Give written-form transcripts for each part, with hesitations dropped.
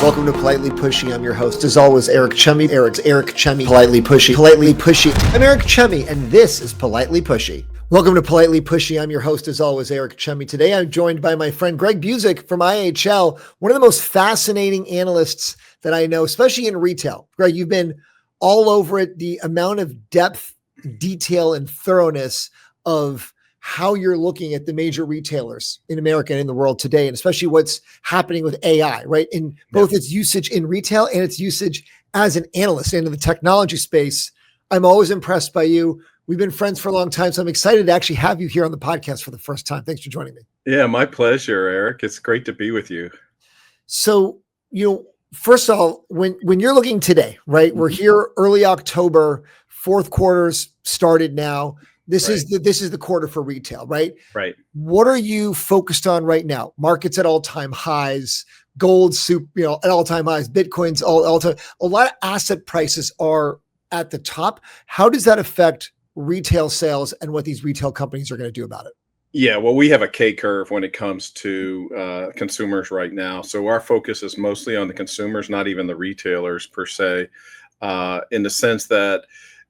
Welcome to Politely Pushy. I'm your host, as always, Eric Chemi. Eric Chemi. Politely Pushy. I'm Eric Chemi, and this is Politely Pushy. Welcome to Politely Pushy. I'm your host, as always, Eric Chemi. Today, I'm joined by my friend Greg Buzek from IHL, one of the most fascinating analysts that I know, especially in retail. Greg, you've been all over it. The amount of depth, detail, and thoroughness of how you're looking at the major retailers in America and in the world today, and especially what's happening with AI, right? In both its usage in retail and its usage as an analyst into the technology space. I'm always impressed by you. We've been friends for a long time, so I'm excited to actually have you here on the podcast for the first time. Thanks for joining me. Yeah, my pleasure, Eric. It's great to be with you. So, first of all, when you're looking today, right? We're here early October, fourth quarter's started now. This is the quarter for retail, right? Right. What are you focused on right now? Markets at all-time highs, gold, at all-time highs, Bitcoin's all-time. A lot of asset prices are at the top. How does that affect retail sales and what these retail companies are going to do about it? Yeah, well, we have a K curve when it comes to consumers right now. So our focus is mostly on the consumers, not even the retailers per se, in the sense that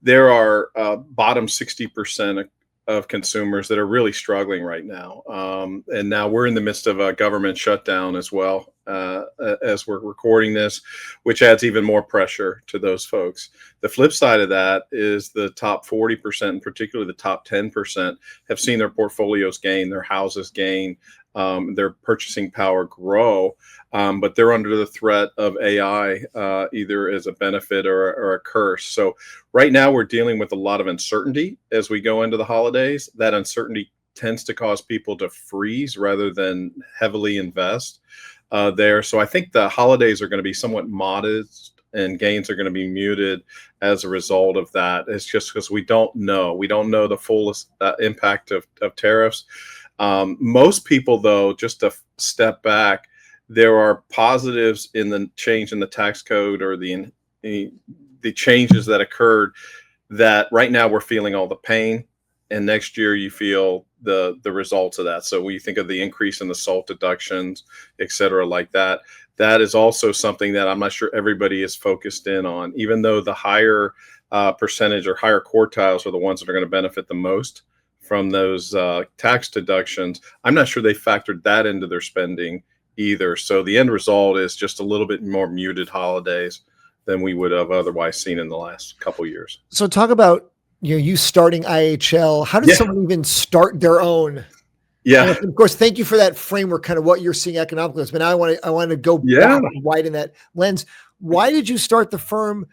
there are bottom 60% of consumers that are really struggling right now. And now we're in the midst of a government shutdown as well as we're recording this, which adds even more pressure to those folks. The flip side of that is the top 40%, and particularly the top 10%, have seen their portfolios gain, their houses gain, their purchasing power grow. But they're under the threat of AI, either as a benefit or a curse. So right now we're dealing with a lot of uncertainty as we go into the holidays. That uncertainty tends to cause people to freeze rather than heavily invest there. So I think the holidays are going to be somewhat modest and gains are going to be muted as a result of that. It's just because we don't know. We don't know the fullest impact of tariffs. Most people, though, just to step back, there are positives in the change in the tax code or the changes that occurred that right now we're feeling all the pain, and next year you feel the results of that. So when you think of the increase in the SALT deductions, et cetera, like that, that is also something that I'm not sure everybody is focused in on, even though the higher percentage or higher quartiles are the ones that are going to benefit the most from those tax deductions. I'm not sure they factored that into their spending either. So the end result is just a little bit more muted holidays than we would have otherwise seen in the last couple of years. So talk about you starting IHL. How does someone even start their own? Yeah. And of course, thank you for that framework, kind of what you're seeing economically. But now I want to go back and widen that lens. Why did you start the firm?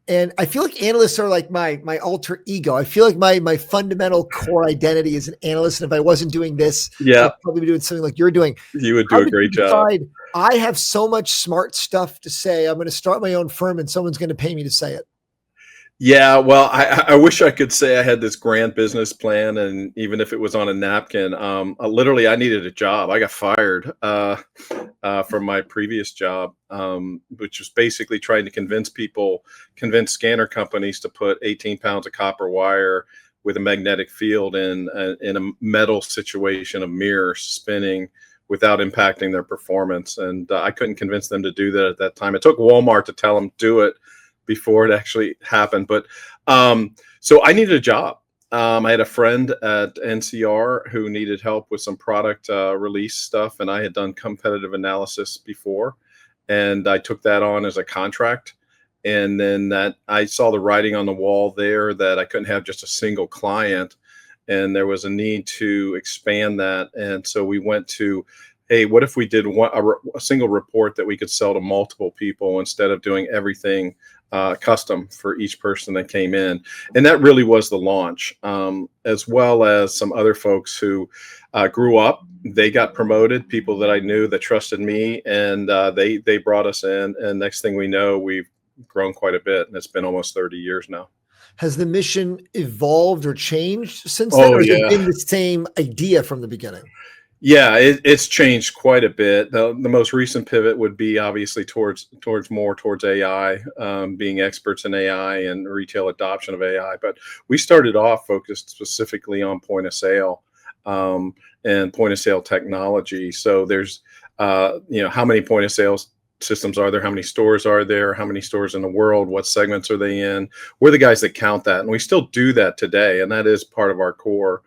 And I feel like analysts are like my alter ego. I feel like my fundamental core identity is an analyst. And if I wasn't doing this, I'd probably be doing something like you're doing. You would do a great job. I have so much smart stuff to say. I'm going to start my own firm and someone's going to pay me to say it. Yeah, well, I wish I could say I had this grand business plan, and even if it was on a napkin, literally I needed a job. I got fired from my previous job, which was basically trying to convince scanner companies to put 18 pounds of copper wire with a magnetic field in a metal situation of mirrors spinning without impacting their performance. And I couldn't convince them to do that at that time. It took Walmart to tell them do it before it actually happened. But so I needed a job. I had a friend at NCR who needed help with some product release stuff, and I had done competitive analysis before, and I took that on as a contract. And then that I saw the writing on the wall there that I couldn't have just a single client, and there was a need to expand that. And so we went to, hey, what if we did a single report that we could sell to multiple people instead of doing everything custom for each person that came in? And that really was the launch, as well as some other folks who grew up. They got promoted, people that I knew that trusted me, and they brought us in. And next thing we know, we've grown quite a bit, and it's been almost 30 years now. Has the mission evolved or changed since then? Or has it been the same idea from the beginning? Yeah, it's changed quite a bit. The most recent pivot would be obviously towards AI, being experts in AI and retail adoption of AI. But we started off focused specifically on point of sale and point of sale technology. So there's, how many point of sales systems are there, how many stores are there, how many stores in the world, what segments are they in. We're the guys that count that, and we still do that today, and that is part of our core.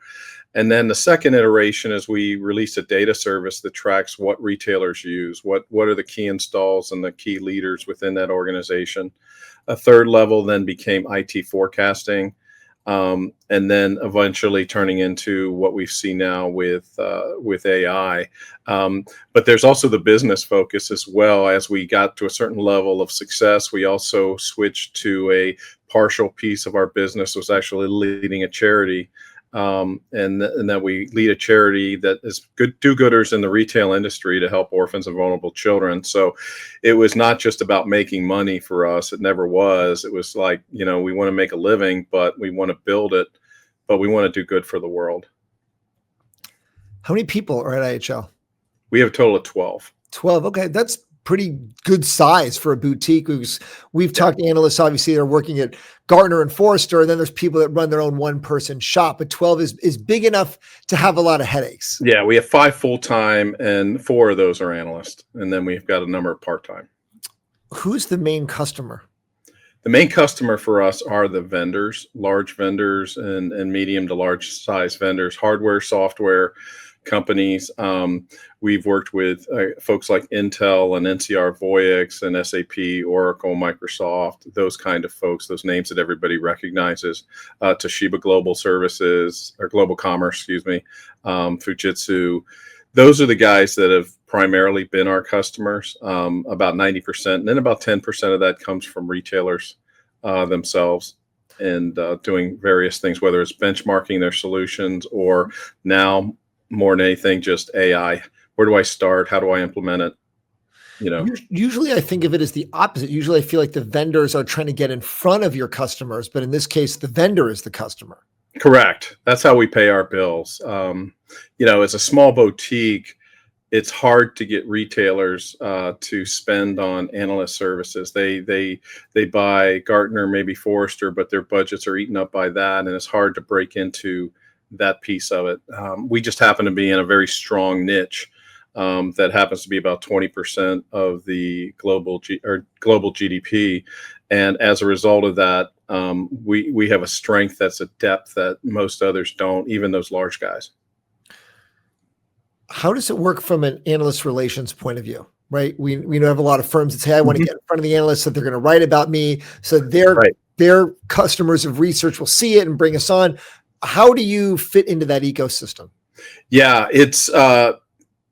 And then the second iteration is we release a data service that tracks what retailers use, what are the key installs and the key leaders within that organization. A third level then became IT forecasting, and then eventually turning into what we see now with AI. But there's also the business focus as well. As we got to a certain level of success, we also switched to a partial piece of our business was actually leading a charity. And that we lead a charity that is good do-gooders in the retail industry to help orphans and vulnerable children. So it was not just about making money for us. It never was. It was like, we want to make a living, but we want to build it, but we want to do good for the world. How many people are at IHL? We have a total of 12. 12. Okay. That's pretty good size for a boutique. We've talked to analysts, obviously, that are working at Gartner and Forrester, and then there's people that run their own one-person shop, but 12 is big enough to have a lot of headaches. Yeah, we have 5 full-time, and 4 of those are analysts, and then we've got a number of part-time. Who's the main customer? The main customer for us are the vendors, large vendors and medium to large size vendors, hardware, software companies. We've worked with folks like Intel and NCR Voyix and SAP, Oracle, Microsoft, those kind of folks, those names that everybody recognizes, Toshiba Global Services or Global Commerce, Fujitsu. Those are the guys that have primarily been our customers, about 90%. And then about 10% of that comes from retailers themselves and doing various things, whether it's benchmarking their solutions or now more than anything, just AI. Where do I start? How do I implement it? Usually I think of it as the opposite. Usually I feel like the vendors are trying to get in front of your customers, but in this case, the vendor is the customer. Correct. That's how we pay our bills. As a small boutique, it's hard to get retailers to spend on analyst services. They buy Gartner, maybe Forrester, but their budgets are eaten up by that, and it's hard to break into that piece of it. We just happen to be in a very strong niche that happens to be about 20% of the global GDP, and as a result of that, we have a strength that's a depth that most others don't, even those large guys. How does it work from an analyst relations point of view? Right, we have a lot of firms that say, I want to get in front of the analysts, that they're going to write about me, so their customers of research will see it and bring us on. How do you fit into that ecosystem? Yeah,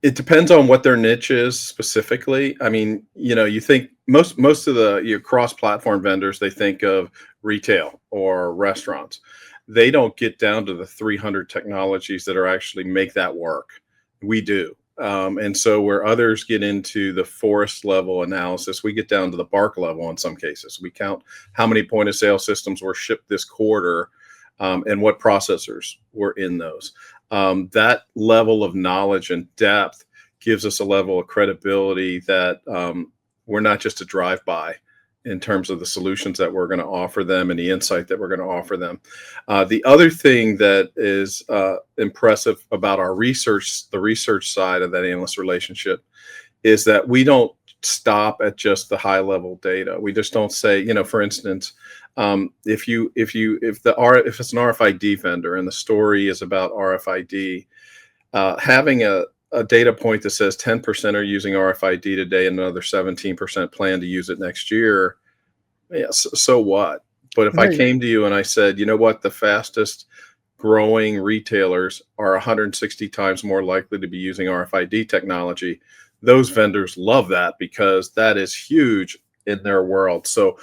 it depends on what their niche is specifically. I mean, you think most of your cross-platform vendors, they think of retail or restaurants. They don't get down to the 300 technologies that are actually make that work. We do. And so where others get into the forest level analysis, we get down to the bark level in some cases. We count how many point of sale systems were shipped this quarter, and what processors were in those. That level of knowledge and depth gives us a level of credibility that we're not just a drive-by in terms of the solutions that we're going to offer them and the insight that we're going to offer them. The other thing that is impressive about our research, the research side of that analyst relationship, is that we don't stop at just the high-level data. We just don't say, for instance, if it's an RFID vendor and the story is about RFID, having a data point that says 10% are using RFID today and another 17% plan to use it next year, so what? But if I came to you and I said, the fastest growing retailers are 160 times more likely to be using RFID technology, those vendors love that because that is huge in their world. So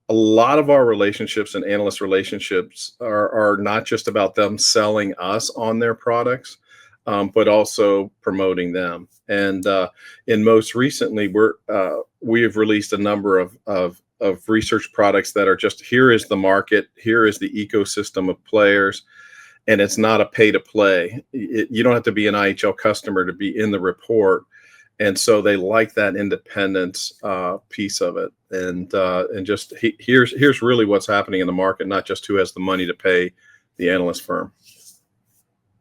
a lot of our relationships and analyst relationships are not just about them selling us on their products, but also promoting them. And in most recently, we have released a number of research products that are just, here is the market, here is the ecosystem of players, and it's not a pay to play. You don't have to be an IHL customer to be in the report. And so they like that independence piece of it, and just here's really what's happening in the market, not just who has the money to pay the analyst firm.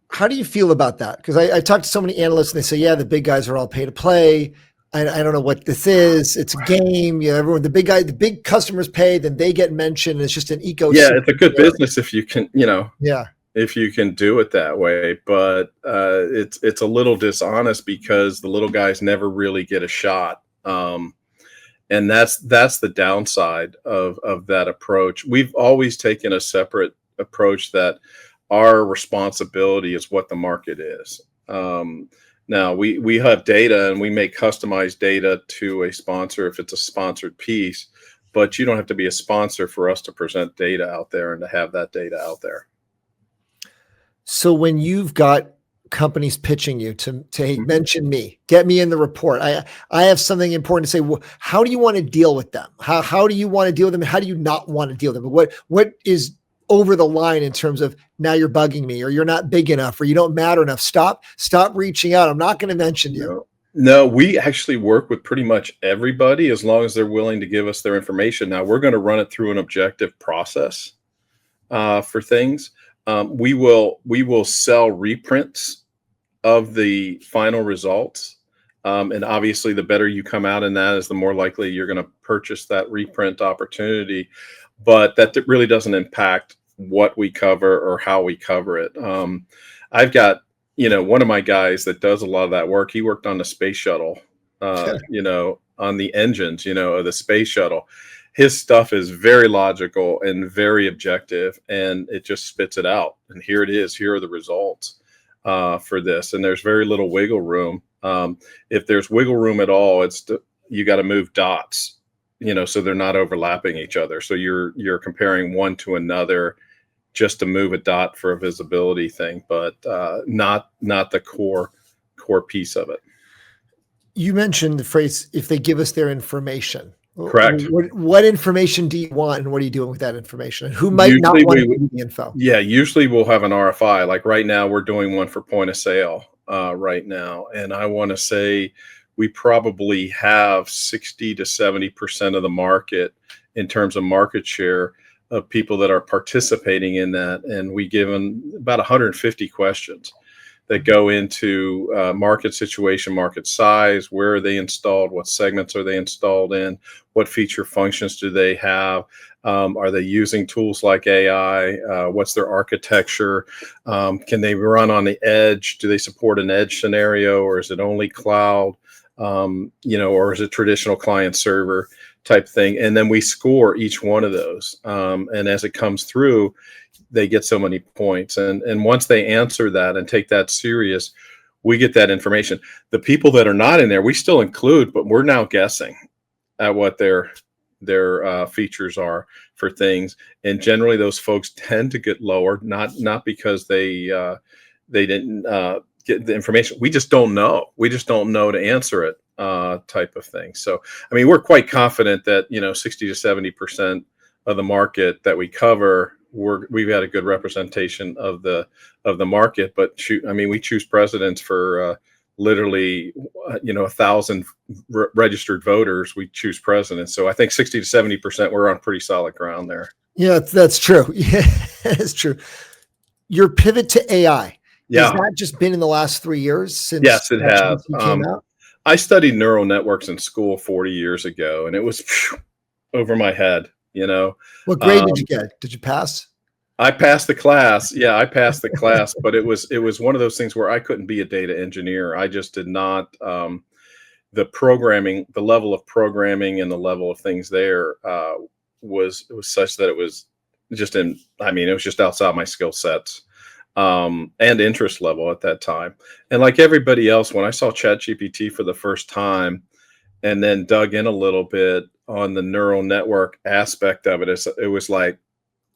How do you feel about that? Because I talked to so many analysts and they say, yeah, the big guys are all pay to play. I don't know what this is. It's a game. Everyone, the big customers pay, then they get mentioned. And it's just an Yeah, ecosystem. it's a good There. business if you can, Yeah. if you can do it that way. But it's a little dishonest because the little guys never really get a shot. And that's the downside of that approach. We've always taken a separate approach that our responsibility is what the market is. Now we have data and we make customized data to a sponsor if it's a sponsored piece, but you don't have to be a sponsor for us to present data out there and to have that data out there. So when you've got companies pitching you to hey, Mhm. mention me, get me in the report. I have something important to say. Well, how do you want to deal with them? How do you want to deal with them? How do you not want to deal with them? What is over the line in terms of now you're bugging me or you're not big enough or you don't matter enough? Stop reaching out. I'm not going to mention you. No, we actually work with pretty much everybody as long as they're willing to give us their information. Now we're going to run it through an objective process for things. We will sell reprints of the final results. And obviously, the better you come out in that is the more likely you're going to purchase that reprint opportunity. But that really doesn't impact what we cover or how we cover it. I've got, one of my guys that does a lot of that work. He worked on the space shuttle, on the engines, of the space shuttle. His stuff is very logical and very objective, and it just spits it out. And here it is. Here are the results for this. And there's very little wiggle room. If there's wiggle room at all, you got to move dots, so they're not overlapping each other. So you're comparing one to another just to move a dot for a visibility thing, but not the core piece of it. You mentioned the phrase, if they give us their information. Correct. What information do you want, and what are you doing with that information? And who might Usually not want to give you the info? Yeah, usually we'll have an RFI. Like right now, we're doing one for point of sale right now, and I want to say we probably have 60 to 70% of the market in terms of market share of people that are participating in that, and we give them about 150 questions that go into market situation, market size, where are they installed, what segments are they installed in, what feature functions do they have, are they using tools like AI, what's their architecture, can they run on the edge, do they support an edge scenario, or is it only cloud, or is it traditional client server type thing. And then we score each one of those, and as it comes through, they get so many points. And once they answer that and take that serious, we get that information. The people that are not in there, we still include, but we're now guessing at what their features are for things. And generally those folks tend to get lower, not because they didn't get the information. We just don't know. We just don't know to answer it type of thing. So, I mean, we're quite confident that, 60 to 70% of the market that we cover, we've had a good representation of the market. But we choose presidents for literally 1,000 registered voters. We choose presidents. So I think 60 to 70%, we're on pretty solid ground there. Yeah, that's true. Yeah, that's true. Your pivot to AI. Yeah. Has that just been in the last 3 years since Yes, it has. came out? I studied neural networks in school 40 years ago, and it was over my head, What grade did you get? Did you pass? I passed the class. Yeah, I passed the class, but it was one of those things where I couldn't be a data engineer. I just did not. The programming, the level of programming, and the level of things there was such that it was just it was just outside my skill sets and interest level at that time. And like everybody else, when I saw ChatGPT for the first time, and then dug in a little bit on the neural network aspect of it, it was like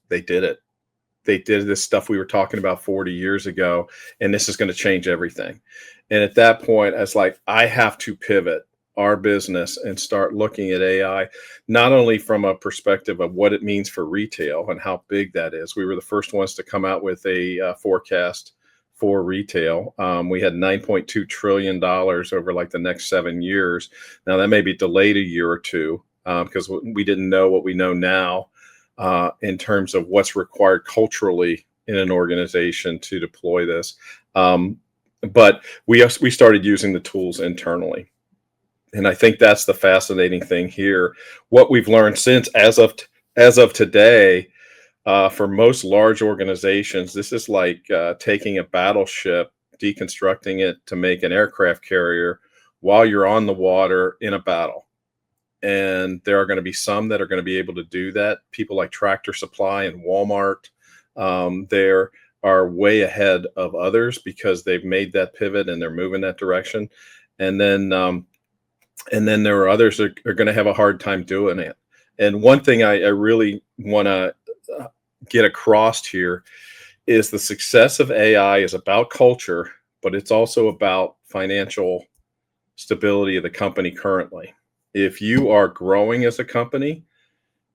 they did it. They did this stuff we were talking about 40 years ago, and this is going to change everything. And at that point, I was like, I have to pivot our business and start looking at AI, not only from a perspective of what it means for retail and how big that is. We were the first ones to come out with a forecast for retail. We had $9.2 trillion over like the next 7 years. Now that may be delayed a year or two because we didn't know what we know now. In terms of what's required culturally in an organization to deploy this. But we started using the tools internally. And I think that's the fascinating thing here. What we've learned since, as of today, for most large organizations, this is like taking a battleship, deconstructing it to make an aircraft carrier while you're on the water in a battle. And there are going to be some that are going to be able to do that. People like Tractor Supply and Walmart, there are way ahead of others because they've made that pivot and they're moving that direction. And then there are others that are going to have a hard time doing it. And one thing I really want to get across here is the success of AI is about culture, but it's also about financial stability of the company currently. If you are growing as a company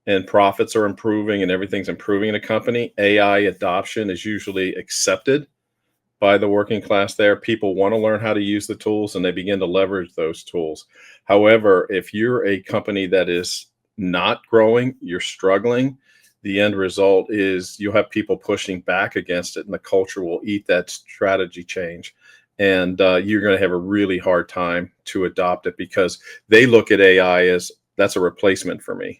and profits are improving and everything's improving in a company, AI adoption is usually accepted by the working class there. People want to learn how to use the tools and they begin to leverage those tools. However, if you're a company that is not growing, you're struggling, the end result is you'll have people pushing back against it and the culture will eat that strategy change. And you're going to have a really hard time to adopt it because they look at AI as that's a replacement for me.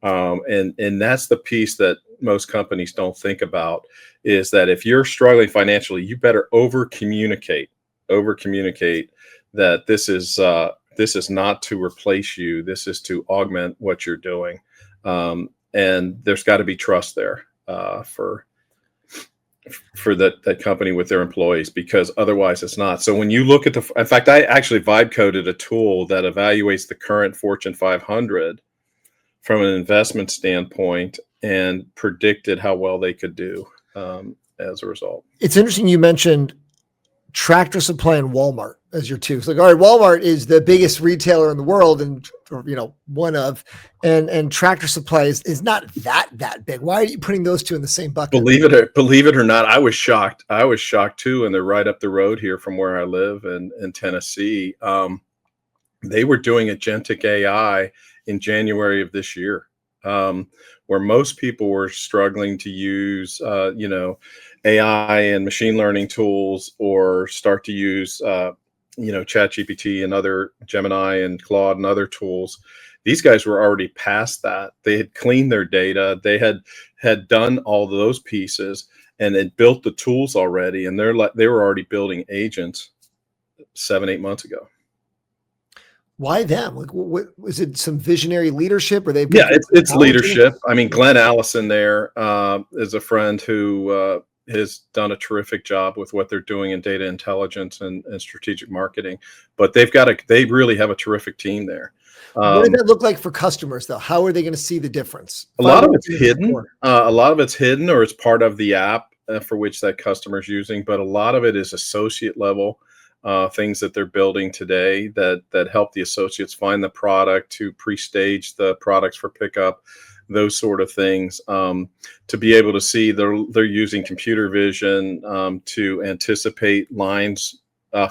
And that's the piece that most companies don't think about, is that if you're struggling financially, you better over communicate that this is not to replace you. This is to augment what you're doing. And there's got to be trust there for that company with their employees, because otherwise it's not. So when you look at in fact, I actually vibe coded a tool that evaluates the current Fortune 500 from an investment standpoint and predicted how well they could do as a result. It's interesting you mentioned Tractor Supply and Walmart as your two. It's like, all right, Walmart is the biggest retailer in the world and one of, and Tractor Supply is not that big. Why are you putting those two in the same bucket? Believe it or not, I was shocked. I was shocked too, and they're right up the road here from where I live in Tennessee. They were doing agentic AI in January of this year, where most people were struggling to use, AI and machine learning tools, or start to use, ChatGPT and other Gemini and Claude and other tools. These guys were already past that. They had cleaned their data. They had done all those pieces and had built the tools already. And they were already building agents 7-8 months ago. Why them? Like, what was it? Some visionary leadership, or they? Yeah, it's leadership. I mean, Glenn Allison there is a friend who has done a terrific job with what they're doing in data intelligence and strategic marketing. But they really have a terrific team there. What does that look like for customers, though? How are they going to see the difference? A lot of it's hidden. A lot of it's hidden, or it's part of the app for which that customer is using. But a lot of it is associate level. Things that they're building today that help the associates find the product, to pre-stage the products for pickup, those sort of things, to be able to see they're using computer vision to anticipate lines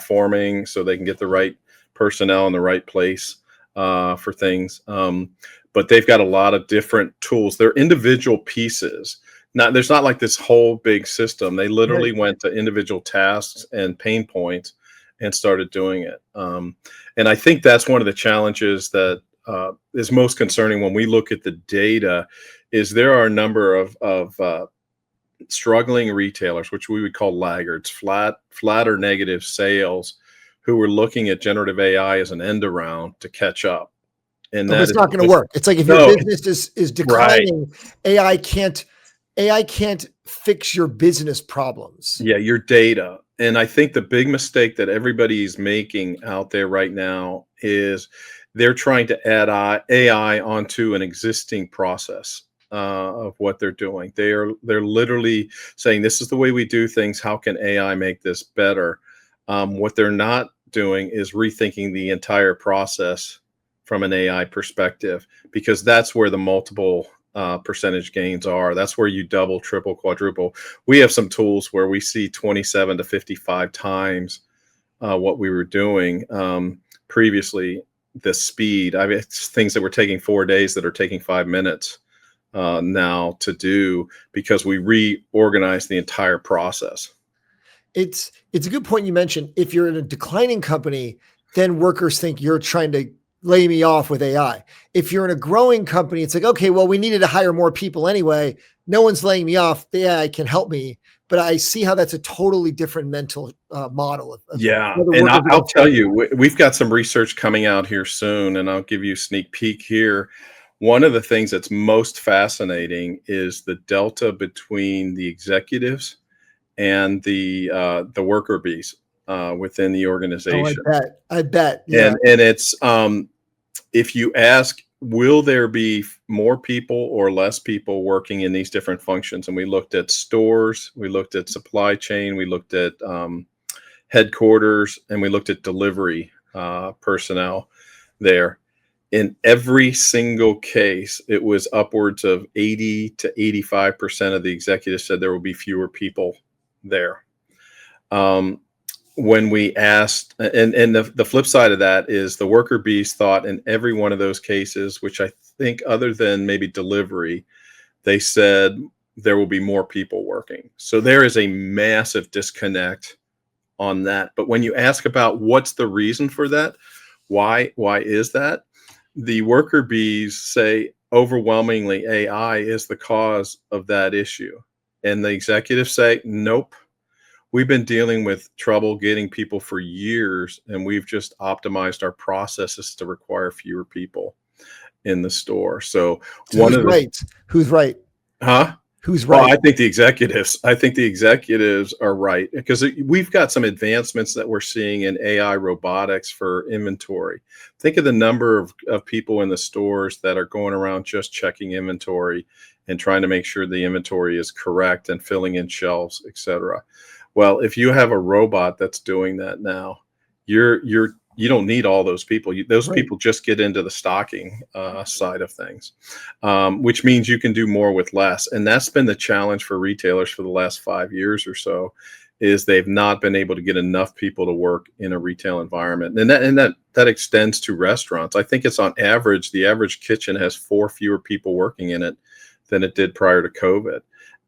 forming so they can get the right personnel in the right place for things. But they've got a lot of different tools. They're individual pieces. There's not like this whole big system. They literally went to individual tasks and pain points and started doing it. And I think that's one of the challenges that is most concerning when we look at the data, is there are a number of struggling retailers, which we would call laggards, flat or negative sales, who were looking at generative AI as an end around to catch up. And it's not going to work. It's like if your business is declining, right. AI can't fix your business problems. Yeah, your data. And I think the big mistake that everybody's making out there right now is they're trying to add AI onto an existing process of what they're doing. They're literally saying, this is the way we do things. How can AI make this better? What they're not doing is rethinking the entire process from an AI perspective, because that's where the multiple percentage gains are. That's where you double, triple, quadruple. We have some tools where we see 27 to 55 times what we were doing previously. The speed, I mean, it's things that were taking 4 days that are taking 5 minutes now to do, because we reorganized the entire process. It's a good point you mentioned. If you're in a declining company, then workers think you're trying to lay me off with AI. If you're in a growing company, it's like, okay, well, we needed to hire more people anyway. No one's laying me off. The AI can help me. But I see how that's a totally different mental model. Yeah. And I'll tell you, we've got some research coming out here soon, and I'll give you a sneak peek here. One of the things that's most fascinating is the delta between the executives and the worker bees within the organization. Oh, I bet. Yeah. And it's if you ask, will there be more people or less people working in these different functions? And we looked at stores, we looked at supply chain, we looked at headquarters, and we looked at delivery personnel there. In every single case, it was upwards of 80 to 85% of the executives said there will be fewer people there. When we asked, and the flip side of that is the worker bees thought in every one of those cases, which I think other than maybe delivery, they said there will be more people working. So there is a massive disconnect on that. But when you ask about what's the reason for that, why is that? The worker bees say overwhelmingly AI is the cause of that issue. And the executives say, nope. We've been dealing with trouble getting people for years, and we've just optimized our processes to require fewer people in the store. So who's right? Who's right? Huh? Who's right? Well, I think the executives are right, because we've got some advancements that we're seeing in AI robotics for inventory. Think of the number of people in the stores that are going around just checking inventory and trying to make sure the inventory is correct and filling in shelves, et cetera. Well, if you have a robot that's doing that now, you don't need all those people. Those right. people just get into the stocking side of things, which means you can do more with less. And that's been the challenge for retailers for the last 5 years or so, is they've not been able to get enough people to work in a retail environment. And that extends to restaurants. I think it's on average, the average kitchen has 4 fewer people working in it than it did prior to COVID.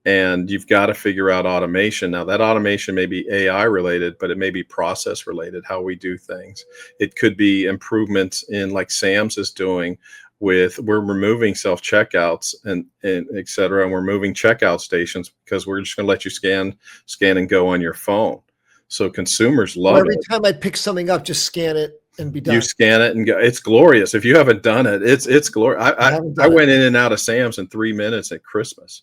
And you've got to figure out automation. Now, that automation may be AI related, but it may be process related, how we do things. It could be improvements in, like Sam's is doing, we're removing self-checkouts and et cetera. And we're moving checkout stations because we're just going to let you scan and go on your phone. So consumers love it. Every time I pick something up, just scan it and be done. You scan it and go. It's glorious. If you haven't done it, it's glorious. I went in and out of Sam's in 3 minutes at Christmas.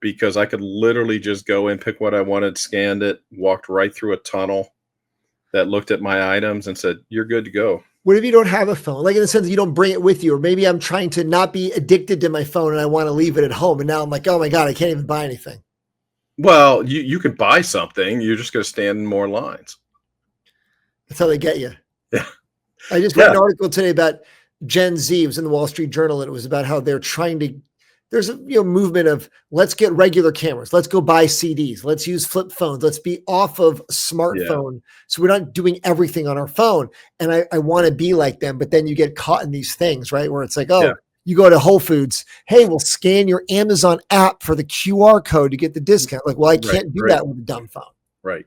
Because I could literally just go in, pick what I wanted, scanned it, walked right through a tunnel that looked at my items and said, you're good to go. What if you don't have a phone? Like, in the sense that you don't bring it with you, or maybe I'm trying to not be addicted to my phone and I want to leave it at home. And now I'm like, oh my God, I can't even buy anything. Well, you can buy something. You're just going to stand in more lines. That's how they get you. Yeah. I just read an article today about Gen Z. It was in the Wall Street Journal, and it was about how they're trying to, there's a movement of, let's get regular cameras. Let's go buy CDs. Let's use flip phones. Let's be off of smartphone. Yeah. So we're not doing everything on our phone. And I want to be like them, but then you get caught in these things, right? Where it's like, you go to Whole Foods. Hey, we'll scan your Amazon app for the QR code to get the discount. Like, well, I can't do that with a dumb phone. Right.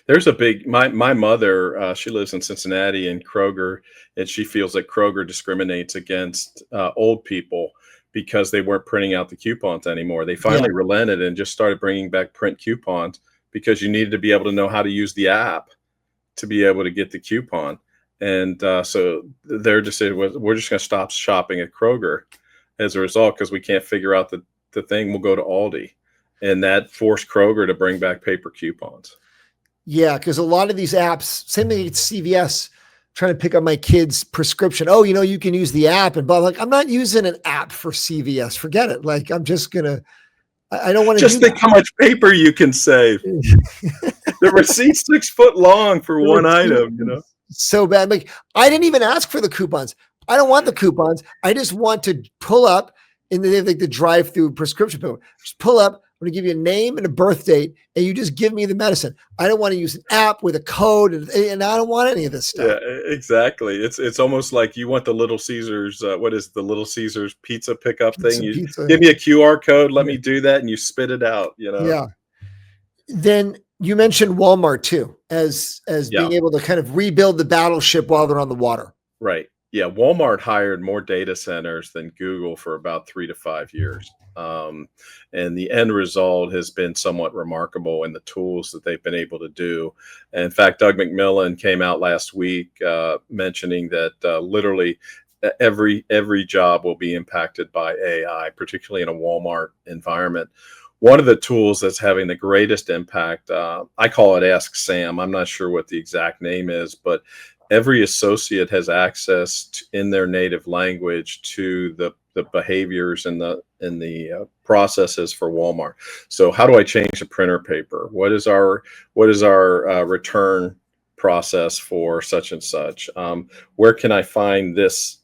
There's a big, my mother, she lives in Cincinnati, and Kroger, and she feels that Kroger discriminates against old people because they weren't printing out the coupons anymore. They finally relented and just started bringing back print coupons, because you needed to be able to know how to use the app to be able to get the coupon. And so their decision was, we're just going to stop shopping at Kroger as a result, because we can't figure out the thing. We'll go to Aldi. And that forced Kroger to bring back paper coupons. Yeah, because a lot of these apps, same thing at CVS, trying to pick up my kid's prescription. Oh, you can use the app, and blah. Like, I'm not using an app for CVS. Forget it. Like, I'm just gonna. I don't want to. Just think how much paper you can save. The receipt's 6 foot long for one item. So bad. Like, I didn't even ask for the coupons. I don't want the coupons. I just want to pull up in the drive-through prescription pill. Just pull up. I'm going to give you a name and a birth date, and you just give me the medicine. I don't want to use an app with a code, and I don't want any of this stuff. Yeah, exactly. It's almost like you want the Little Caesars. What is the Little Caesars pizza pickup thing? You give me a QR code, let me do that, and you spit it out. Yeah. Then you mentioned Walmart too, as being able to kind of rebuild the battleship while they're on the water. Right. Yeah. Walmart hired more data centers than Google for about 3 to 5 years. And the end result has been somewhat remarkable in the tools that they've been able to do. And in fact, Doug McMillan came out last week mentioning that literally every job will be impacted by AI, particularly in a Walmart environment. One of the tools that's having the greatest impact, I call it Ask Sam. I'm not sure what the exact name is, but every associate has access in their native language to the behaviors and the processes for Walmart. So how do I change the printer paper? What is our return process for such and such? Where can I find this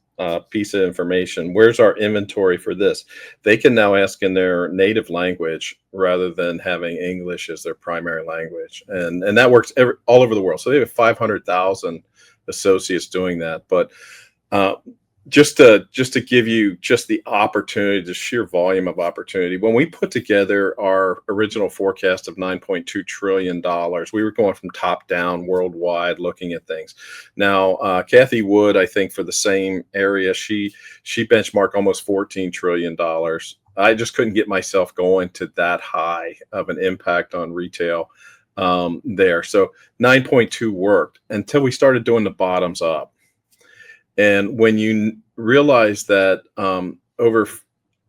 piece of information? Where's our inventory for this? They can now ask in their native language rather than having English as their primary language, and that works all over the world. So they have 500,000 associates doing that. But uh, just to give you just the opportunity, the sheer volume of opportunity. When we put together our original forecast of $9.2 trillion, we were going from top down worldwide looking at things. Now, Kathy Wood, I think for the same area, she benchmarked almost $14 trillion. I just couldn't get myself going to that high of an impact on retail there. So 9.2 worked until we started doing the bottoms up. And when you realize that over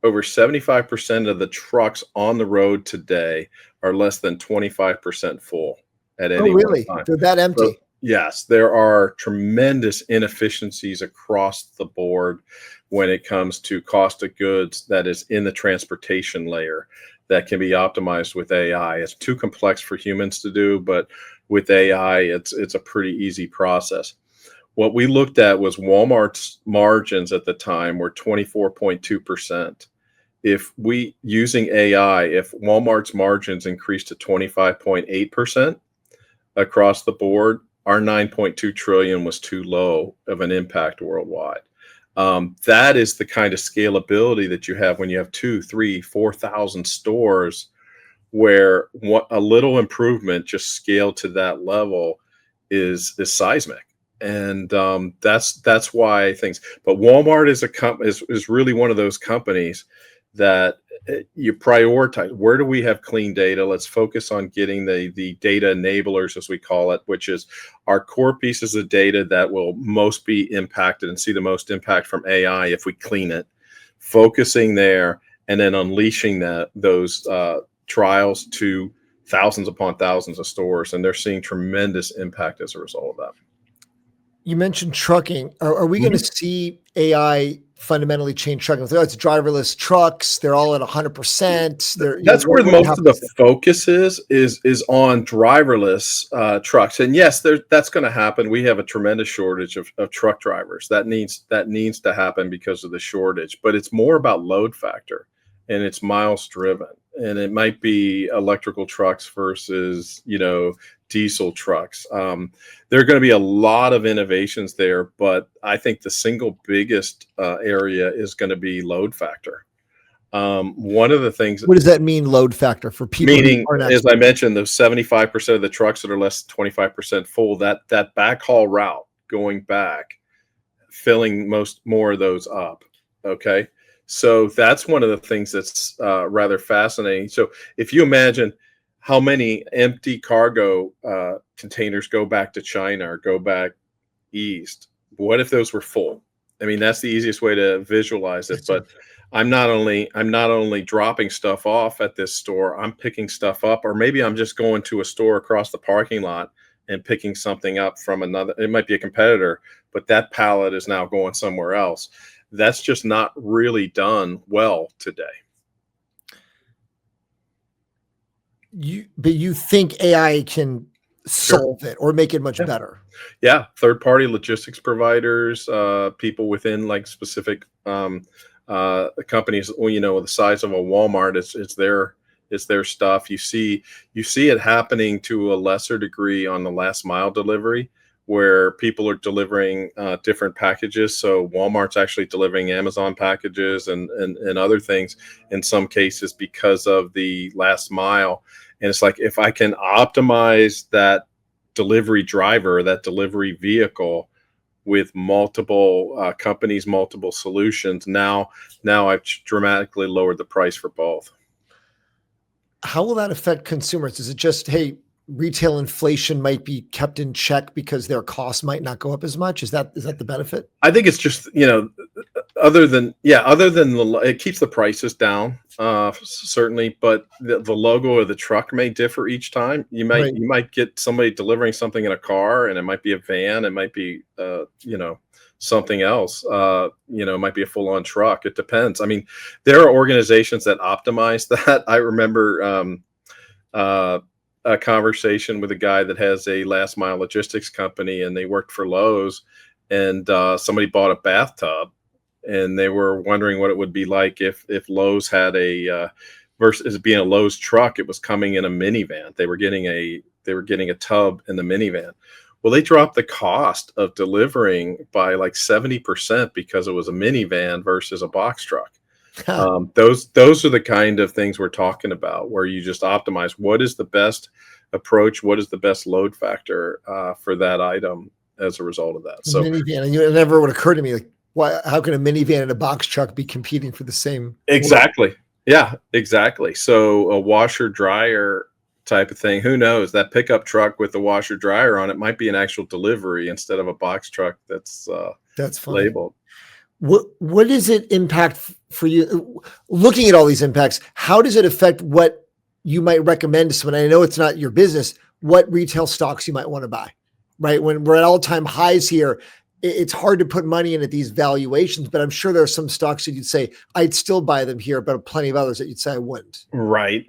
75% of the trucks on the road today are less than 25% full at Oh, any one really? time. They're that So, empty. yes, there are tremendous inefficiencies across the board when it comes to cost of goods that is in the transportation layer that can be optimized with AI. It's too complex for humans to do, but with AI, it's a pretty easy process. What we looked at was Walmart's margins at the time were 24.2%. If we using AI, if Walmart's margins increased to 25.8% across the board, our 9.2 trillion was too low of an impact worldwide. That is the kind of scalability that you have when you have 2, 3, 4,000 stores where a little improvement just scaled to that level is seismic. And that's why things. But Walmart is really one of those companies that you prioritize. Where do we have clean data? Let's focus on getting the data enablers, as we call it, which is our core pieces of data that will most be impacted and see the most impact from AI if we clean it. Focusing there and then unleashing those trials to thousands upon thousands of stores, and they're seeing tremendous impact as a result of that. You mentioned trucking. Are we going to see AI fundamentally change trucking? So it's driverless trucks. They're all at 100%. That's where What most of the happens there? focus is on driverless trucks, and yes, that's going to happen. We have a tremendous shortage of truck drivers. That needs to happen because of the shortage. But it's more about load factor, and it's miles driven, and it might be electrical trucks versus diesel trucks. There are going to be a lot of innovations there, but I think the single biggest area is going to be load factor. One of the things, What does that mean, load factor, for people who meaning, aren't as I experts? mentioned, those 75% of the trucks that are less than 25% full, that backhaul route going back, filling more of those up. Okay. So that's one of the things that's rather fascinating. So if you imagine how many empty cargo containers go back to China or go back east, what if those were full? I mean, that's the easiest way to visualize it. But I'm not only dropping stuff off at this store, I'm picking stuff up, or maybe I'm just going to a store across the parking lot and picking something up from another. It might be a competitor, but that pallet is now going somewhere else. That's just not really done well today. But you think AI can solve it or make it much Yeah. better? Yeah, third-party logistics providers, people within like specific companies. Well, the size of a Walmart, it's their stuff. You see it happening to a lesser degree on the last mile delivery, where people are delivering different packages. So Walmart's actually delivering Amazon packages and other things in some cases because of the last mile. And it's like, if I can optimize that delivery driver, that delivery vehicle, with multiple companies, multiple solutions. Now I've dramatically lowered the price for both. How will that affect consumers? Is it just, hey, retail inflation might be kept in check because their costs might not go up as much? Is that the benefit? I think it's just, other than it keeps the prices down, certainly, but the logo of the truck may differ each time. Right. You might get somebody delivering something in a car, and it might be a van, it might be something else, it might be a full-on truck. It depends. I mean, there are organizations that optimize that. I remember a conversation with a guy that has a last mile logistics company, and they worked for Lowe's, and somebody bought a bathtub, and they were wondering what it would be like if Lowe's had a versus being a Lowe's truck, it was coming in a minivan. They were getting a tub in the minivan. Well, they dropped the cost of delivering by like 70% because it was a minivan versus a box truck. Those are the kind of things we're talking about, where you just optimize what is the best approach, what is the best load factor for that item as a result of that. So minivan, and it never would occur to me, like, why? How can a minivan and a box truck be competing for the same? exactly, work? Yeah, exactly. So a washer dryer type of thing. Who knows? That pickup truck with the washer dryer on it might be an actual delivery instead of a box truck that's funny. labeled. What does it impact for you? Looking at all these impacts, how does it affect what you might recommend to someone? I know it's not your business, what retail stocks you might want to buy, right? When we're at all-time highs here, it's hard to put money in at these valuations, but I'm sure there are some stocks that you'd say, I'd still buy them here, but plenty of others that you'd say I wouldn't. Right.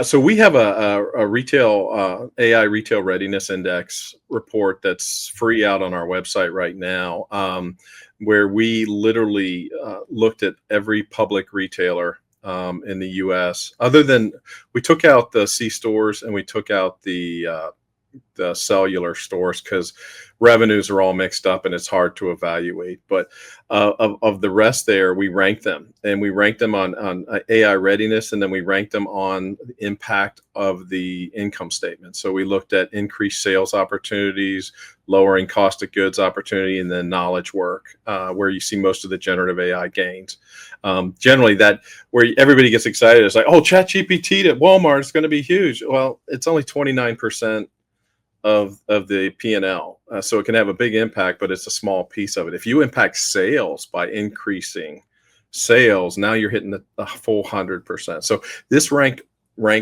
So we have a retail AI retail readiness index report that's free out on our website right now, where we literally looked at every public retailer in the U.S. Other than we took out the C stores and we took out the cellular stores because revenues are all mixed up and it's hard to evaluate. But of the rest there, we rank them, and we rank them on AI readiness, and then we rank them on the impact of the income statement. So we looked at increased sales opportunities, lowering cost of goods opportunity, and then knowledge work, where you see most of the generative AI gains. Generally, that where everybody gets excited is like, oh, ChatGPT at Walmart is going to be huge. Well, it's only 29% of the P&L. So it can have a big impact, but it's a small piece of it. If you impact sales by increasing sales, now you're hitting the full 100%. So this rank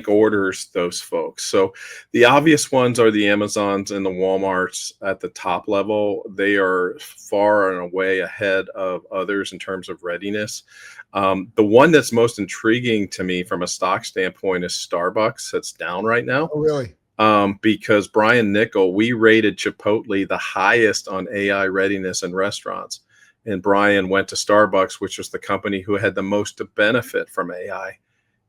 orders those folks. So the obvious ones are the Amazons and the Walmarts at the top level. They are far and away ahead of others in terms of readiness. The one that's most intriguing to me from a stock standpoint is Starbucks. That's down right now. Oh, really? Because Brian Nickel, we rated Chipotle the highest on AI readiness in restaurants. And Brian went to Starbucks, which was the company who had the most to benefit from AI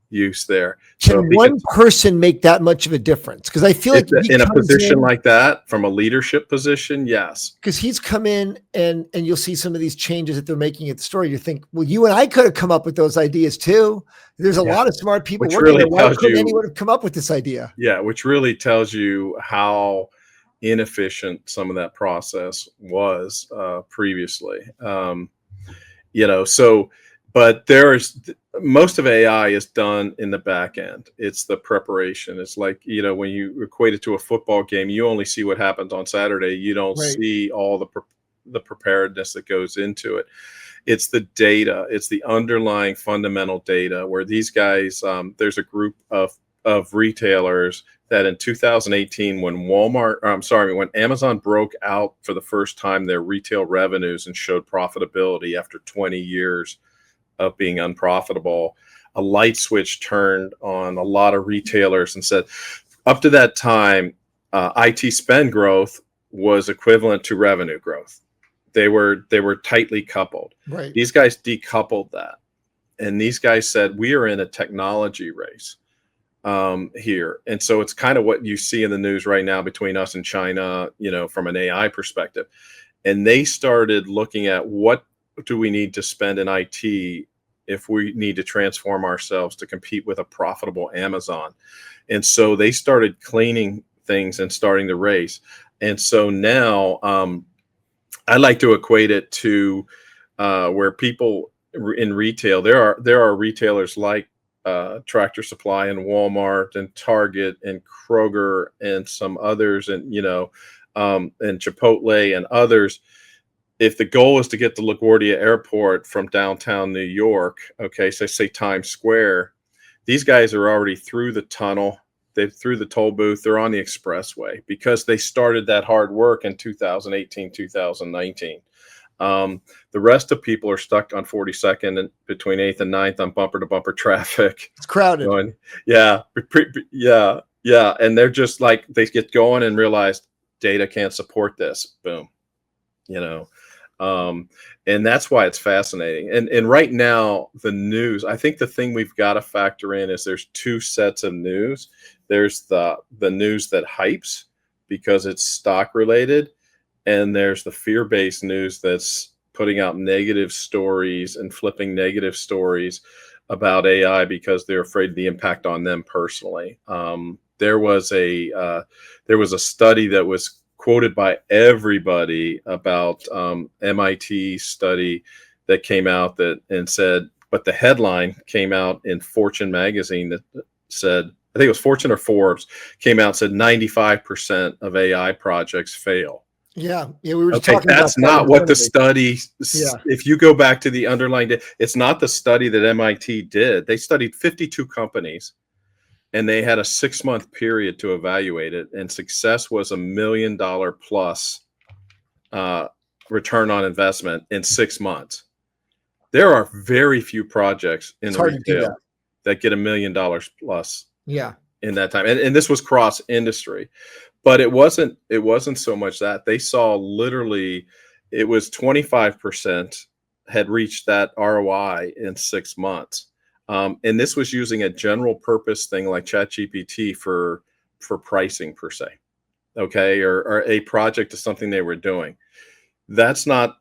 use there. Can one person make that much of a difference? Because I feel like in a position like that, from a leadership position, yes. Because he's come in and you'll see some of these changes that they're making at the store. You think, well, you and I could have come up with those ideas too. There's a lot of smart people working there. Why couldn't anyone have come up with this idea? Yeah, which really tells you how inefficient some of that process was previously. But most of AI is done in the back end. It's the preparation. It's like, when you equate it to a football game, you only see what happens on Saturday. You don't see all the preparedness that goes into it. It's the data. It's the underlying fundamental data where these guys, there's a group of retailers that in 2018, when Amazon broke out for the first time their retail revenues and showed profitability after 20 years of being unprofitable, a light switch turned on a lot of retailers and said, up to that time, IT spend growth was equivalent to revenue growth. They were tightly coupled. Right. These guys decoupled that, and these guys said, we are in a technology race here. And so it's kind of what you see in the news right now between us and China, from an AI perspective. And they started looking at what do we need to spend in IT if we need to transform ourselves to compete with a profitable Amazon. And so they started cleaning things and starting the race. And so now I like to equate it to where people in retail, there are retailers like Tractor Supply and Walmart and Target and Kroger and some others, and and Chipotle and others. If the goal is to get to LaGuardia Airport from downtown New York, okay, so say Times Square, these guys are already through the tunnel. They're through the toll booth. They're on the expressway because they started that hard work in 2018, 2019. The rest of people are stuck on 42nd and between 8th and 9th on bumper to bumper traffic. It's crowded. Going, yeah, yeah. And they're just like, they get going and realize data can't support this. Boom. You know, and that's why it's fascinating. And right now, the news, I think the thing we've got to factor in is there's two sets of news. There's the news that hypes because it's stock related, and there's the fear-based news that's putting out negative stories and flipping negative stories about AI because they're afraid of the impact on them personally. There was a study that was quoted by everybody about MIT study that came out and said, but the headline came out in Fortune magazine that said, I think it was Fortune or Forbes, came out and said 95% of AI projects fail. Yeah, we were just okay, talking that's about not what the study. Yeah. If you go back to the underlying, it's not the study that MIT did. They studied 52 companies, and they had a 6-month period to evaluate it, and success was $1 million plus return on investment in 6 months. There are very few projects in retail that get $1 million plus. Yeah, in that time, and this was cross industry, but it wasn't so much that they saw literally it was 25% had reached that ROI in 6 months. And this was using a general purpose thing like ChatGPT for pricing per se, okay, or a project is something they were doing. That's not,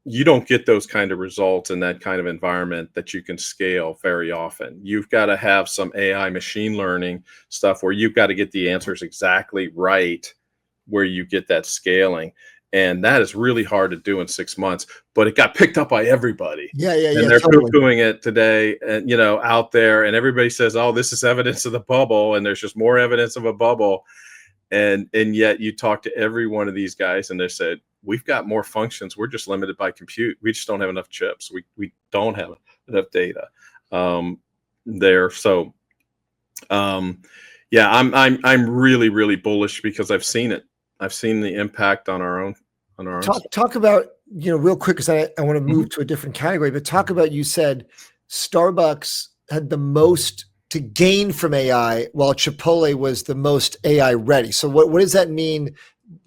you don't get those kind of results in that kind of environment that you can scale very often. You've got to have some AI machine learning stuff where you've got to get the answers exactly right where you get that scaling. And that is really hard to do in 6 months, but it got picked up by everybody. Yeah. And they're poo-pooing it today and, out there, and everybody says, oh, this is evidence of the bubble. And there's just more evidence of a bubble. And yet you talk to every one of these guys and they said, we've got more functions. We're just limited by compute. We just don't have enough chips. We don't have enough data there. So, yeah, I'm really, really bullish because I've seen it. I've seen the impact on our own. Talk about, real quick, because I want to move to a different category, but talk about, you said Starbucks had the most to gain from AI while Chipotle was the most AI ready. So what does that mean?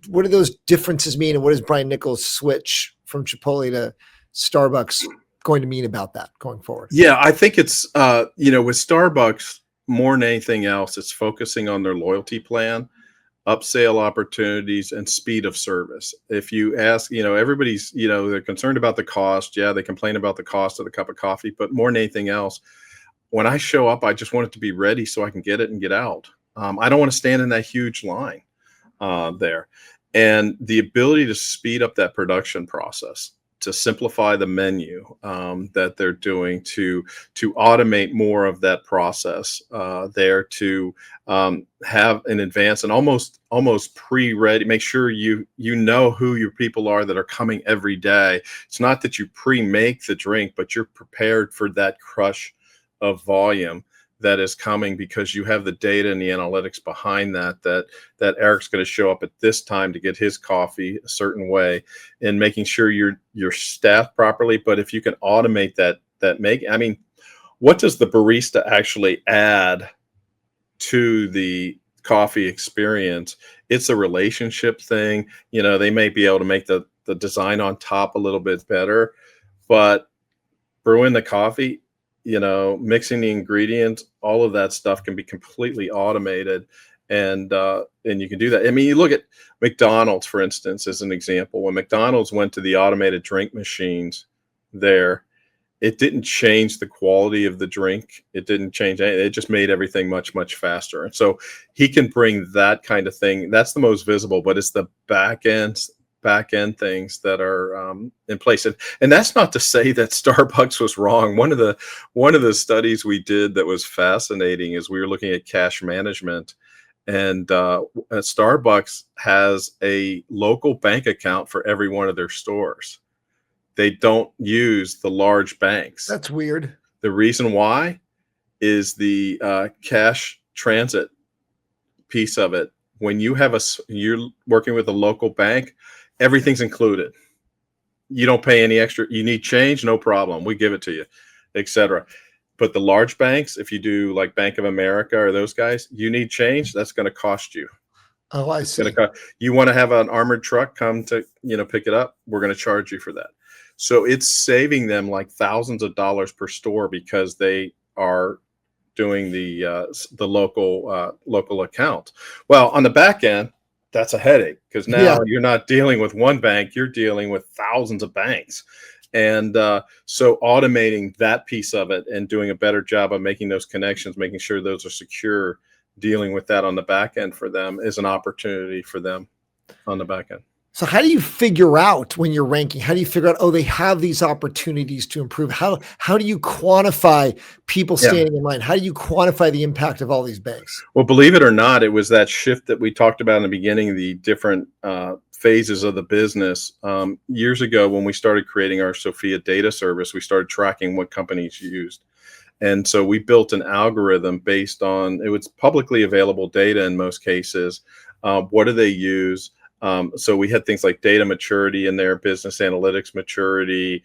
What do those differences mean? And what does Brian Nichols' switch from Chipotle to Starbucks going to mean about that going forward? Yeah, I think it's, with Starbucks, more than anything else, it's focusing on their loyalty plan, upsell opportunities, and speed of service. If you ask, everybody's, they're concerned about the cost. Yeah, they complain about the cost of the cup of coffee, but more than anything else, when I show up, I just want it to be ready so I can get it and get out. I don't want to stand in that huge line there. And the ability to speed up that production process, to simplify the menu that they're doing, to automate more of that process there, to have an advance and almost pre-ready, make sure you know who your people are that are coming every day. It's not that you pre-make the drink, but you're prepared for that crush of volume that is coming because you have the data and the analytics behind that Eric's going to show up at this time to get his coffee a certain way, and making sure you're staffed properly. But if you can automate that what does the barista actually add to the coffee experience? It's a relationship thing. They may be able to make the design on top a little bit better, but brewing the coffee, mixing the ingredients, all of that stuff can be completely automated, and you can do that. I mean, you look at McDonald's, for instance, as an example. When McDonald's went to the automated drink machines there, it didn't change the quality of the drink. It didn't change anything. It just made everything much, much faster. And so he can bring that kind of thing. That's the most visible, but it's the back end back end things that are in place. And that's not to say that Starbucks was wrong. One of the studies we did that was fascinating is we were looking at cash management, and Starbucks has a local bank account for every one of their stores. They don't use the large banks. That's weird. The reason why is the cash transit piece of it. When you're working with a local bank, everything's included. You don't pay any extra. You need change, no problem. We give it to you, etc. But the large banks, if you do like Bank of America or those guys, you need change. That's going to cost you. Oh, I see. You want to have an armored truck come to pick it up. We're going to charge you for that. So it's saving them like thousands of dollars per store because they are doing the local account. Well, on the back end, that's a headache because now you're not dealing with one bank, you're dealing with thousands of banks. And so automating that piece of it and doing a better job of making those connections, making sure those are secure, dealing with that on the back end for them is an opportunity for them on the back end. So how do you figure out when you're ranking? How do you figure out, oh, they have these opportunities to improve? How do you quantify people standing in line? How do you quantify the impact of all these banks? Well, believe it or not, it was that shift that we talked about in the beginning, the different phases of the business. Years ago, when we started creating our Sophia data service, we started tracking what companies used. And so we built an algorithm based on, it was publicly available data in most cases. What do they use? So we had things like data maturity in there, business analytics maturity,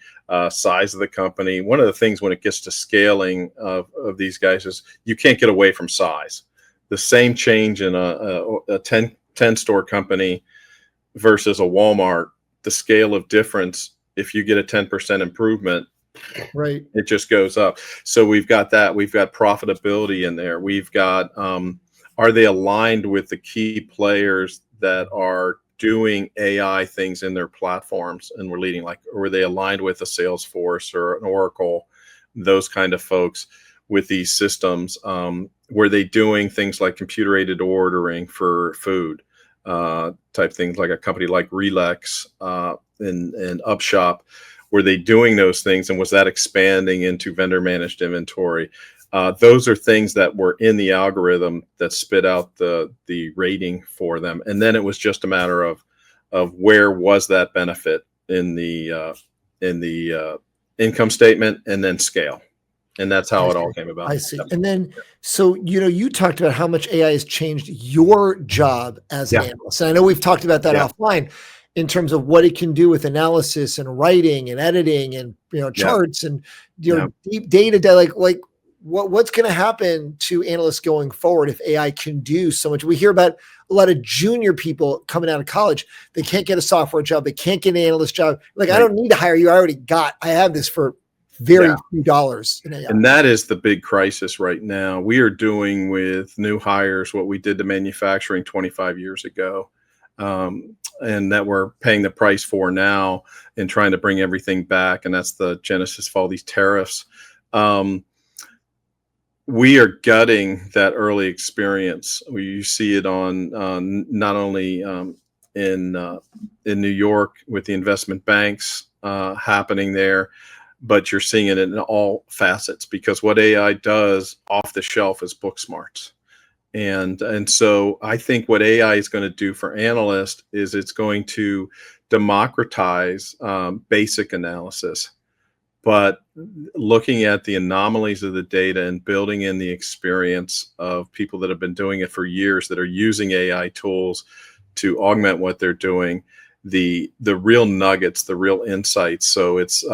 size of the company. One of the things when it gets to scaling of these guys is you can't get away from size. The same change in a 10 store company versus a Walmart, the scale of difference, if you get a 10% improvement, right, it just goes up. So we've got that. We've got profitability in there. We've got, are they aligned with the key players that are doing AI things in their platforms and we're leading, like, were they aligned with a Salesforce or an Oracle, those kind of folks with these systems? Were they doing things like computer aided ordering for food type things, like a company like Relax and Upshop? Were they doing those things, and was that expanding into vendor managed inventory? Those are things that were in the algorithm that spit out the rating for them. And then it was just a matter of where was that benefit in the income statement, and then scale. And that's how it all came about. I see. And then, so, you talked about how much AI has changed your job as an analyst. And I know we've talked about that offline in terms of what it can do with analysis and writing and editing and, charts and, deep data, like what's going to happen to analysts going forward if AI can do so much? We hear about a lot of junior people coming out of college. They can't get a software job. They can't get an analyst job. Like, I don't need to hire you. I have this for very few dollars in AI. And that is the big crisis right now. We are doing with new hires what we did to manufacturing 25 years ago. And that we're paying the price for now and trying to bring everything back. And that's the genesis of all these tariffs. We are gutting that early experience. You see it on not only in New York with the investment banks happening there, but you're seeing it in all facets, because what AI does off the shelf is book smarts. And so I think what AI is going to do for analysts is it's going to democratize basic analysis. But looking at the anomalies of the data and building in the experience of people that have been doing it for years, that are using AI tools to augment what they're doing, the real nuggets, the real insights. So it's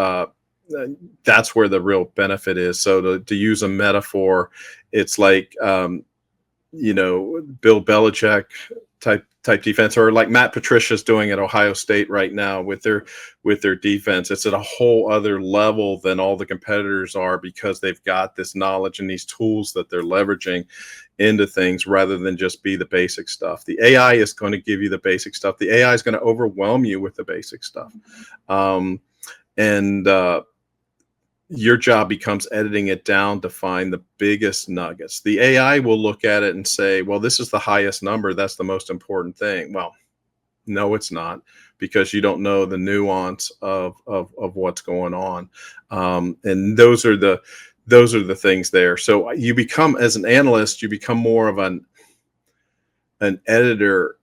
that's where the real benefit is. So to use a metaphor, it's like Bill Belichick type defense, or like Matt Patricia's doing at Ohio State right now with their defense. It's at a whole other level than all the competitors are, because they've got this knowledge and these tools that they're leveraging into things rather than just be the basic stuff. The AI is going to give you the basic stuff. The AI is going to overwhelm you with the basic stuff. Your job becomes editing it down to find the biggest nuggets. The AI will look at it and say, well, this is the highest number. That's the most important thing. Well, No, it's not, because you don't know the nuance of what's going on. And those are the things there. So you become, as an analyst, you become more of an editor,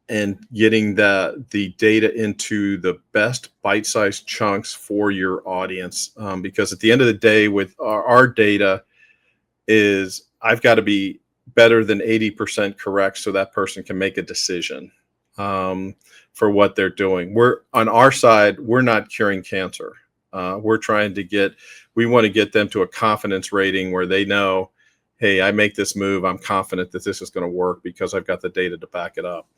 and getting the data into the best bite-sized chunks for your audience. Because at the end of the day, with our data, is I've got to be better than 80% correct so that person can make a decision for what they're doing. We're on our side, we're not curing cancer. We're trying to we want to get them to a confidence rating where they know, hey, I make this move, I'm confident that this is going to work because I've got the data to back it up.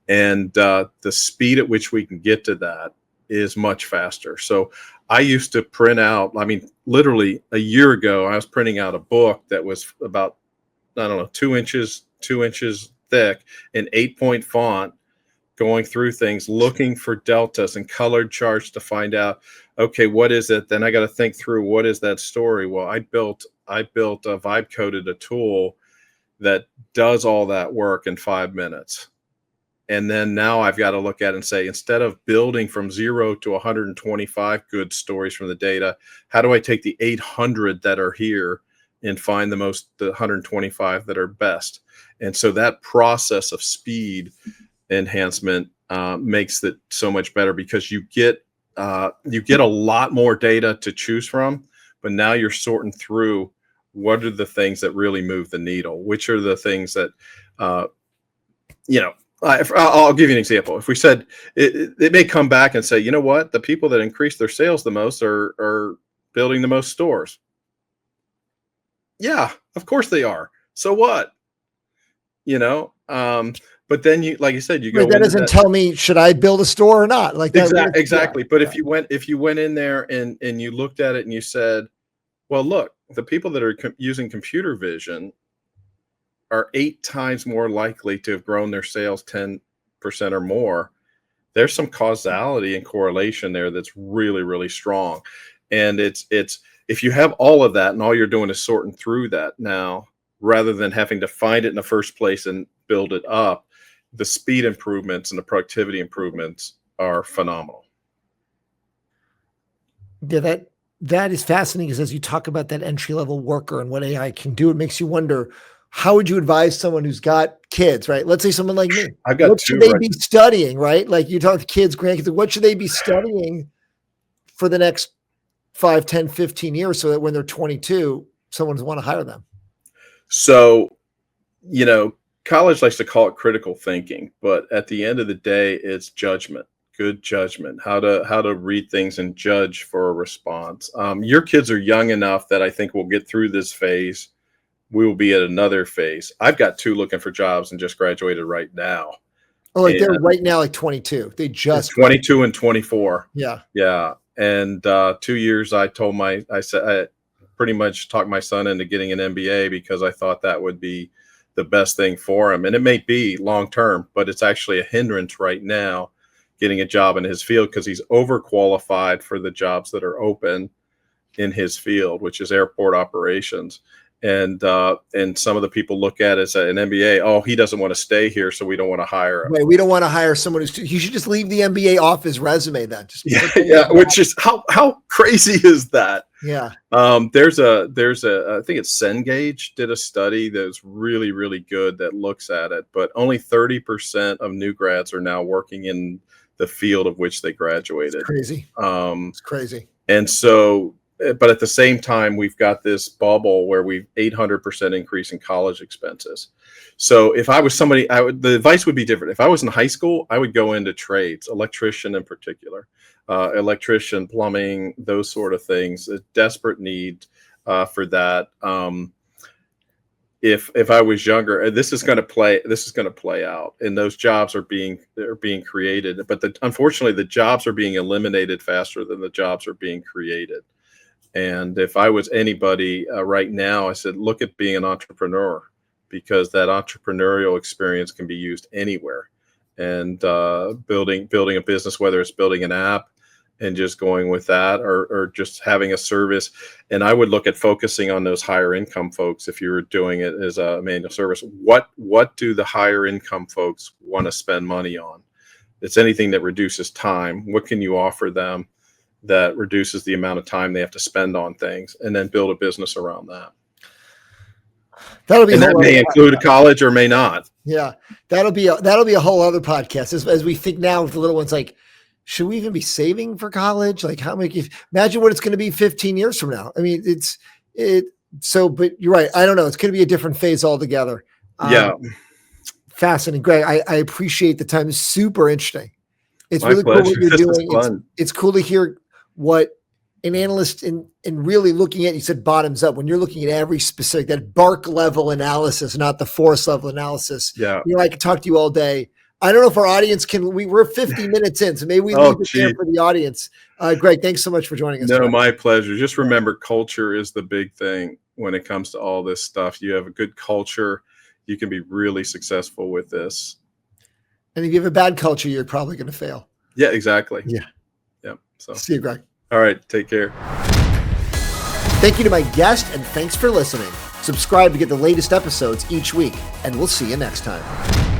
And the speed at which we can get to that is much faster. So I used to print out, I mean, literally a year ago, I was printing out a book that was about, I don't know, 2 inches thick in 8-point font, going through things, looking for deltas and colored charts to find out, okay, what is it? Then I got to think through, what is that story? Well, I built a vibe coded a tool that does all that work in 5 minutes. And then now I've got to look at it and say, instead of building from 0 to 125 good stories from the data, how do I take the 800 that are here and find the 125 that are best? And so that process of speed enhancement makes it so much better, because you get a lot more data to choose from, but now you're sorting through what are the things that really move the needle, which are the things that I'll give you an example. If we said it may come back and say, you know what, the people that increase their sales the most are building the most stores. Yeah, of course they are. So what? But then like you said, you go. That doesn't tell me, should I build a store or not? Like that. Exactly. But if you went in there and you looked at it and you said, well, look, the people that are using computer vision are 8 times more likely to have grown their sales 10% or more. There's some causality and correlation there that's really, really strong. And it's if you have all of that and all you're doing is sorting through that now, rather than having to find it in the first place and build it up, the speed improvements and the productivity improvements are phenomenal. Yeah, that is fascinating, because as you talk about that entry-level worker and what AI can do, it makes you wonder, how would you advise someone who's got kids, right? Let's say someone like me. I've got what two. Should they be studying, right? Like you talk to kids, grandkids, what should they be studying for the next 5, 10, 15 years so that when they're 22, someone's want to hire them? So, college likes to call it critical thinking, but at the end of the day, it's judgment, good judgment, how to read things and judge for a response. Your kids are young enough that I think we'll get through this phase. We will be at another phase. I've got 2 looking for jobs and just graduated right now. Oh, like they're right now like 22. They just 22 and 24. Yeah. Yeah. And 2 years, I said, I pretty much talked my son into getting an MBA because I thought that would be the best thing for him. And it may be long term, but it's actually a hindrance right now getting a job in his field, because he's overqualified for the jobs that are open in his field, which is airport operations. And some of the people look at it as an MBA. Oh, he doesn't want to stay here, so we don't want to hire him. Wait, we don't want to hire someone you should just leave the MBA off his resume then. Which is how crazy is that? Yeah. There's a I think it's Cengage did a study that's really, really good that looks at it, but only 30% of new grads are now working in the field of which they graduated. It's crazy. It's crazy. And so, but at the same time, we've got this bubble where we've 800% increase in college expenses. So if I was somebody, the advice would be different. If I was in high school, I would go into trades, electrician in particular, electrician, plumbing, those sort of things, a desperate need for that. If I was younger, this is going to play out, and those jobs are being created. But unfortunately, the jobs are being eliminated faster than the jobs are being created. And if I was anybody right now, I said, look at being an entrepreneur, because that entrepreneurial experience can be used anywhere. And building a business, whether it's building an app and just going with that, or just having a service. And I would look at focusing on those higher income folks. If you were doing it as a manual service, what do the higher income folks want to spend money on? It's anything that reduces time. What can you offer them that reduces the amount of time they have to spend on things, and then build a business around that? That'll be, and that may include a college or may not. Yeah, that'll be a whole other podcast as we think now with the little ones. Like, should we even be saving for college? Like, how many? Imagine what it's going to be 15 years from now. I mean, So, but you're right. I don't know. It's going to be a different phase altogether. Yeah, fascinating, Greg. I appreciate the time. It's super interesting. It's My really pleasure. cool what you're This is doing. fun. It's cool to hear what an analyst in really looking at, you said bottoms up, when you're looking at every specific, that bark level analysis, not the forest level analysis. Yeah. I could talk to you all day. I don't know if our audience we're 50 minutes in, so maybe we leave it there for the audience. Greg, thanks so much for joining us. No, my pleasure. Just remember, culture is the big thing when it comes to all this stuff. You have a good culture, you can be really successful with this. And if you have a bad culture, you're probably going to fail. Yeah, exactly. Yeah. So see you, Greg. All right. Take care. Thank you to my guest, and thanks for listening. Subscribe to get the latest episodes each week, and we'll see you next time.